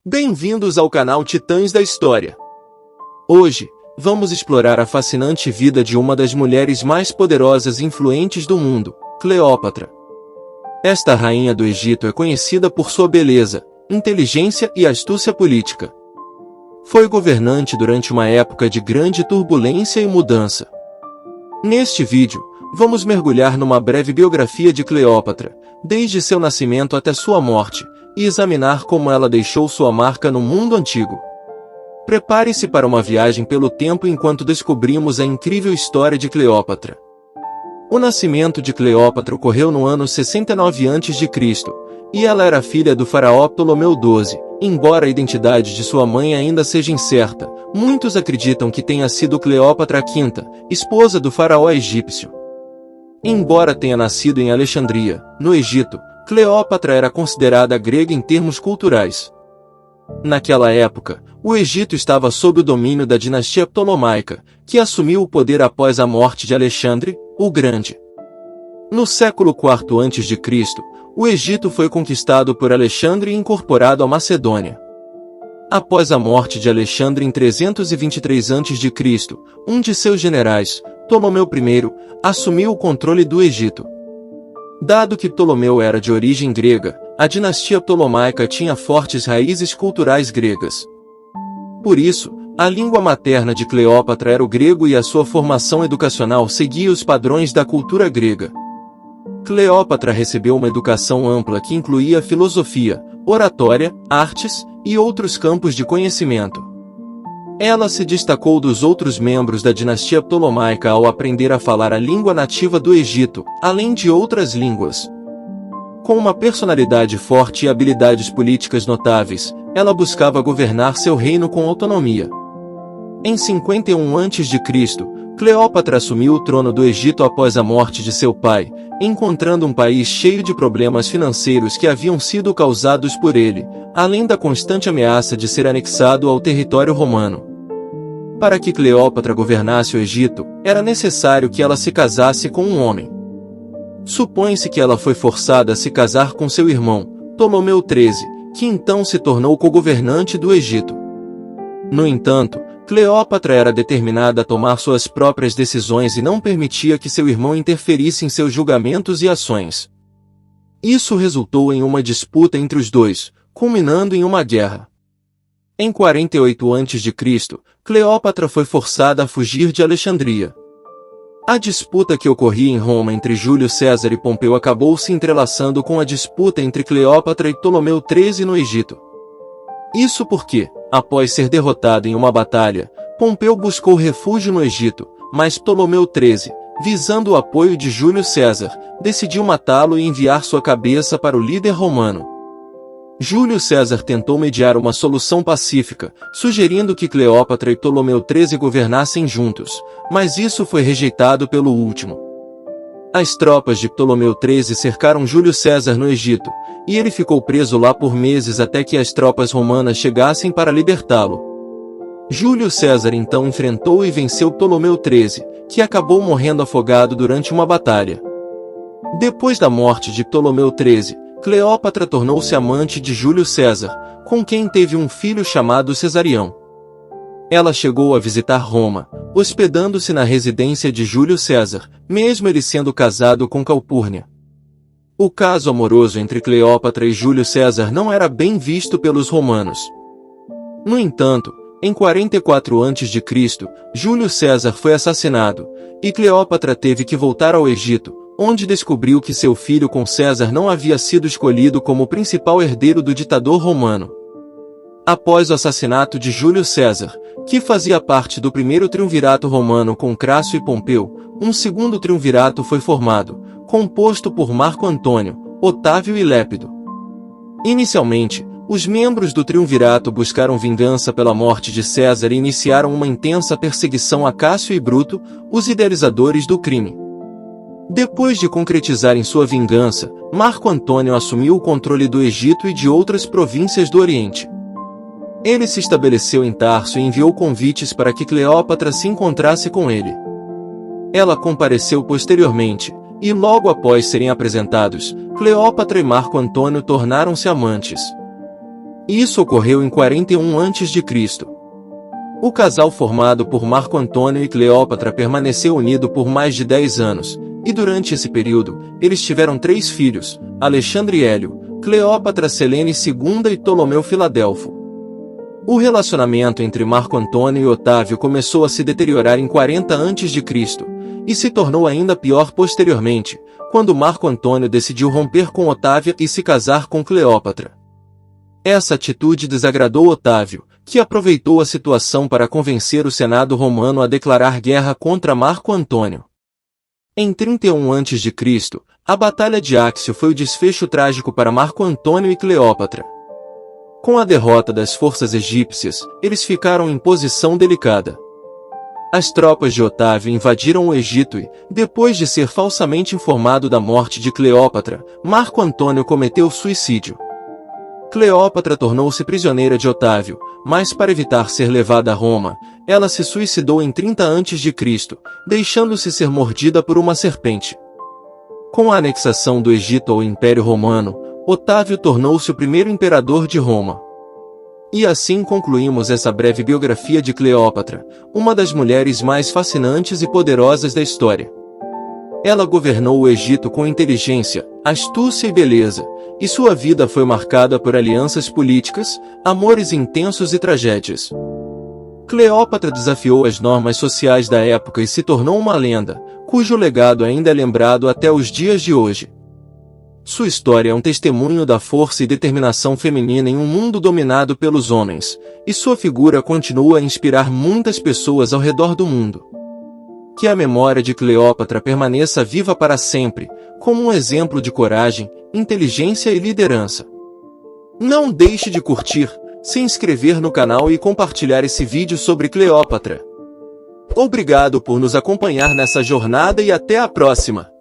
Bem-vindos ao canal Titãs da História. Hoje, vamos explorar a fascinante vida de uma das mulheres mais poderosas e influentes do mundo, Cleópatra. Esta rainha do Egito é conhecida por sua beleza, inteligência e astúcia política. Foi governante durante uma época de grande turbulência e mudança. Neste vídeo, vamos mergulhar numa breve biografia de Cleópatra, desde seu nascimento até sua morte, e examinar como ela deixou sua marca no mundo antigo. Prepare-se para uma viagem pelo tempo enquanto descobrimos a incrível história de Cleópatra. O nascimento de Cleópatra ocorreu no ano 69 a.C., e ela era filha do faraó Ptolomeu XII. Embora a identidade de sua mãe ainda seja incerta, muitos acreditam que tenha sido Cleópatra V, esposa do faraó egípcio. Embora tenha nascido em Alexandria, no Egito, Cleópatra era considerada grega em termos culturais. Naquela época, o Egito estava sob o domínio da dinastia ptolomaica, que assumiu o poder após a morte de Alexandre, o Grande. No século IV a.C., o Egito foi conquistado por Alexandre e incorporado à Macedônia. Após a morte de Alexandre em 323 a.C., um de seus generais, Ptolomeu I, assumiu o controle do Egito. Dado que Ptolomeu era de origem grega, a dinastia ptolomaica tinha fortes raízes culturais gregas. Por isso, a língua materna de Cleópatra era o grego e a sua formação educacional seguia os padrões da cultura grega. Cleópatra recebeu uma educação ampla que incluía filosofia, oratória, artes e outros campos de conhecimento. Ela se destacou dos outros membros da dinastia ptolomaica ao aprender a falar a língua nativa do Egito, além de outras línguas. Com uma personalidade forte e habilidades políticas notáveis, ela buscava governar seu reino com autonomia. Em 51 a.C., Cleópatra assumiu o trono do Egito após a morte de seu pai, encontrando um país cheio de problemas financeiros que haviam sido causados por ele, além da constante ameaça de ser anexado ao território romano. Para que Cleópatra governasse o Egito, era necessário que ela se casasse com um homem. Supõe-se que ela foi forçada a se casar com seu irmão, Ptolomeu XIII, que então se tornou co-governante do Egito. No entanto, Cleópatra era determinada a tomar suas próprias decisões e não permitia que seu irmão interferisse em seus julgamentos e ações. Isso resultou em uma disputa entre os dois, culminando em uma guerra. Em 48 a.C., Cleópatra foi forçada a fugir de Alexandria. A disputa que ocorria em Roma entre Júlio César e Pompeu acabou se entrelaçando com a disputa entre Cleópatra e Ptolomeu XIII no Egito. Isso porque, após ser derrotado em uma batalha, Pompeu buscou refúgio no Egito, mas Ptolomeu XIII, visando o apoio de Júlio César, decidiu matá-lo e enviar sua cabeça para o líder romano. Júlio César tentou mediar uma solução pacífica, sugerindo que Cleópatra e Ptolomeu XIII governassem juntos, mas isso foi rejeitado pelo último. As tropas de Ptolomeu XIII cercaram Júlio César no Egito, e ele ficou preso lá por meses até que as tropas romanas chegassem para libertá-lo. Júlio César então enfrentou e venceu Ptolomeu XIII, que acabou morrendo afogado durante uma batalha. Depois da morte de Ptolomeu XIII, Cleópatra tornou-se amante de Júlio César, com quem teve um filho chamado Cesarião. Ela chegou a visitar Roma, hospedando-se na residência de Júlio César, mesmo ele sendo casado com Calpurnia. O caso amoroso entre Cleópatra e Júlio César não era bem visto pelos romanos. No entanto, em 44 a.C., Júlio César foi assassinado, e Cleópatra teve que voltar ao Egito, onde descobriu que seu filho com César não havia sido escolhido como o principal herdeiro do ditador romano. Após o assassinato de Júlio César, que fazia parte do primeiro triunvirato romano com Crasso e Pompeu, um segundo triunvirato foi formado, composto por Marco Antônio, Otávio e Lépido. Inicialmente, os membros do triunvirato buscaram vingança pela morte de César e iniciaram uma intensa perseguição a Cássio e Bruto, os idealizadores do crime. Depois de concretizarem sua vingança, Marco Antônio assumiu o controle do Egito e de outras províncias do Oriente. Ele se estabeleceu em Tarso e enviou convites para que Cleópatra se encontrasse com ele. Ela compareceu posteriormente, e logo após serem apresentados, Cleópatra e Marco Antônio tornaram-se amantes. E isso ocorreu em 41 a.C. O casal formado por Marco Antônio e Cleópatra permaneceu unido por mais de 10 anos, e durante esse período, eles tiveram 3 filhos, Alexandre Hélio, Cleópatra Selene II e Ptolomeu Filadelfo. O relacionamento entre Marco Antônio e Otávio começou a se deteriorar em 40 a.C., e se tornou ainda pior posteriormente, quando Marco Antônio decidiu romper com Otávia e se casar com Cleópatra. Essa atitude desagradou Otávio, que aproveitou a situação para convencer o Senado romano a declarar guerra contra Marco Antônio. Em 31 a.C., a Batalha de Áxio foi o desfecho trágico para Marco Antônio e Cleópatra. Com a derrota das forças egípcias, eles ficaram em posição delicada. As tropas de Otávio invadiram o Egito e, depois de ser falsamente informado da morte de Cleópatra, Marco Antônio cometeu suicídio. Cleópatra tornou-se prisioneira de Otávio, mas para evitar ser levada a Roma, ela se suicidou em 30 a.C., deixando-se ser mordida por uma serpente. Com a anexação do Egito ao Império Romano, Otávio tornou-se o primeiro imperador de Roma. E assim concluímos essa breve biografia de Cleópatra, uma das mulheres mais fascinantes e poderosas da história. Ela governou o Egito com inteligência, astúcia e beleza, e sua vida foi marcada por alianças políticas, amores intensos e tragédias. Cleópatra desafiou as normas sociais da época e se tornou uma lenda, cujo legado ainda é lembrado até os dias de hoje. Sua história é um testemunho da força e determinação feminina em um mundo dominado pelos homens, e sua figura continua a inspirar muitas pessoas ao redor do mundo. Que a memória de Cleópatra permaneça viva para sempre, como um exemplo de coragem, inteligência e liderança. Não deixe de curtir, se inscrever no canal e compartilhar esse vídeo sobre Cleópatra. Obrigado por nos acompanhar nessa jornada e até a próxima!